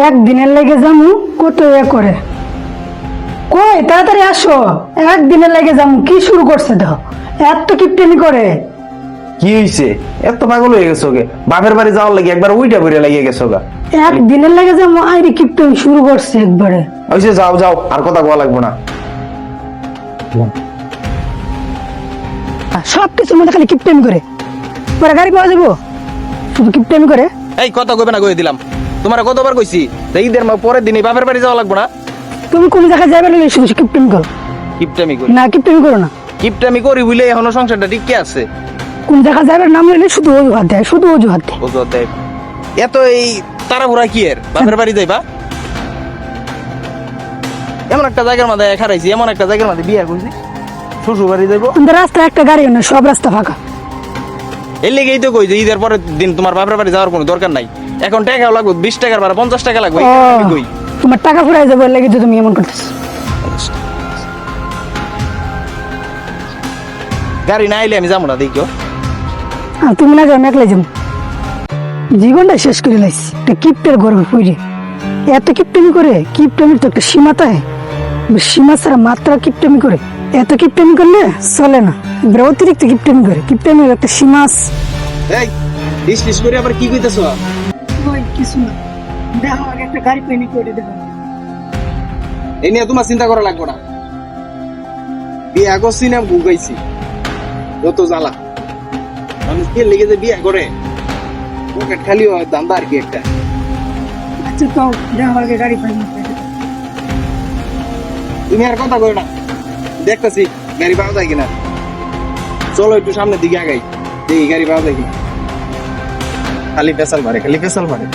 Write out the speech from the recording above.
একদিনের লেগে যামু কত করে কই তাড়াতাড়ি আসো। একদিনের লেগে যামু কি শুরু করছে দেখো, এত কিপটেমি করে। কি হইছে? এত পাগল হয়ে গেছো গে? বাপের বাড়ি যাওয়ার লাগে একবার উইটা বইরা লাগিয়ে গেছো গা। একদিনের লেগে যামু আইরে কিপটেমি শুরু করছে একবারে। হইছে, যাও যাও, আর কথা কোয়া লাগবো না। সব কিছুর মধ্যে খালি কিপটেমি করে, পরে গাড়ি পাওয়া যাবো, শুধু কিপটেমি করে। এই কথা কইবে না, কই দিলাম। তোমার কতবার কইছি যে ঈদের পরের দিনই বাপের বাড়ি যাওয়া লাগবে না। তুমি কোন জায়গায় যাবে না শুধু কিপটেমি করো। কিপটামি করি না কিপটেমি করো না। কিপটামি করি বুঝলে এখনো সংসারটা টিকে আছে। কোন জায়গায় যাবে নাম নিলে শুধু অজুহাত দেয়, শুধু অজুহাত দেয়। ওজোর দেয়। এত এই তাড়াহুড়া কি এর? বাপের বাড়ি যাইবা? এমন একটা জায়গার মধ্যে খারাইছি, এমন একটা জায়গার মধ্যে বিয়ে করছি, শ্বশুর বাড়ি যাইবো। আমাদের রাস্তায় একটা গাড়ি নেই, সব রাস্তা ফাঁকা। এর লেগেই তো কই যে ঈদের পরের দিন তোমার বাপের বাড়ি যাওয়ার কোনো দরকার নাই। এখন টাকাও লাগবে, 20 টাকার ভাড়া 50 টাকা লাগবে। ও, আমি কই তোমার টাকা ফুরাই যাবে এর লেগে যে তুমি এমন করতেছ। গাড়ি না আইলে আমি যাবো না, দেখিও। আর তুমি না যাও একলাই যাবো, জীবনটা শেষ করে লাইছি একটা কিপ্টের গর্বে পড়ে। এত কিপটেমি করে, কিপটেমির তো একটা সীমা থাকে, সীমা ছাড়া মাত্রা কিপটেমি করে। এত কিপটেমি করলে চলে না, এবার অতিরিক্ত কিপটেমি করে। কিপটেমির একটা সীমা আছে। এই ডিস করে আবার কি কইতেছো? কিছু না, দেখো আগে একটা গাড়ি পেনি করে দেবো। এই নিয়ে তোমার চিন্তা করা লাগবে না। বিয়ে করছি না ভুগাইছি, যত জ্বালা। মানুষ কে লেগে যে বিয়ে করে, পকেট খালি হয়, দান্দা আর কি একটা। আচ্ছা তো দেখো আগে গাড়ি পেনি। তুমি আর কথা কই না, দেখতেছি গাড়ি পাওয়া যায় কিনা। চলো একটু সামনের দিকে আগাই, দেখি গাড়ি পাওয়া যায় কিনা। খালি পেশাল মারে, খালি পেশাল মারে।